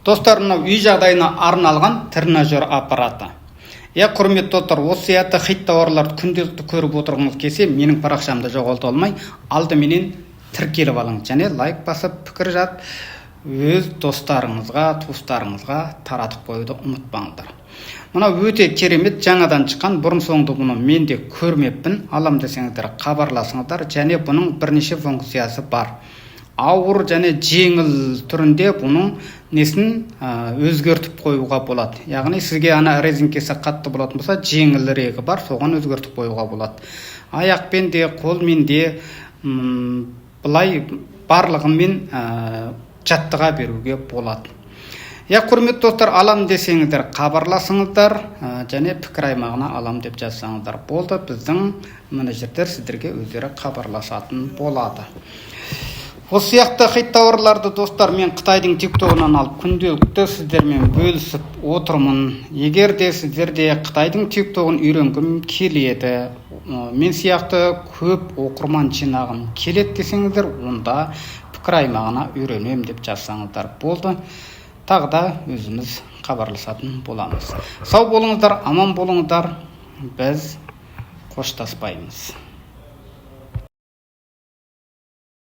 Достар, мынау үй жағдайына арналған тренажер аппараты. Құрметті достар, осы сияқты хит тауарларды күнделікті көріп отырғыңыз келсе, менің парақшамды жоғалта алмай, алдыменен тіркеліп алыңыз және лайк басып, пікір жат, өз достарыңызға, туыстарыңызға таратып қоюды ұмытпаңыздар. Мынау өте керемет, жаңадан шыққан, бұрын соңды бұны мен де көрмеппін. Алам десеңіздер хабарласыңыздар, және бұның бірнеше функциясы бар. Ауыр және жеңіл түрінде бұның несін өзгертіп қоюға болады. Яғни сізге ана резинкесі қатты болатын болса, жеңілірегі бар, соған өзгертіп қоюға болады. Аяқпен де, қолмен де, бұлай барлығымен жаттыға беруге болады. Құрметті достар, алам десеңіздер хабарласыңыздар, және пікір аймағына алам деп жазсаңыздар болды. Біздің менеджерлер сіздерге өздері хабарласатын болады. Осы сияқты хит тауарларды достар, мен Қытайдың тиктогынан алып күнделікті сіздермен бөлісіп отырмын. Егер де сіздерде Қытайдың тиктогын үйренгім келеді, мен сияқты көп оқырман жинағым келеді десеңіздер, онда пікір аймағына үйренем деп жазсаңыздар болды. Тағы да өзіміз хабарласатын боламыз. Сау болыңыздар, аман болыңыздар. Біз қоштаспаймыз.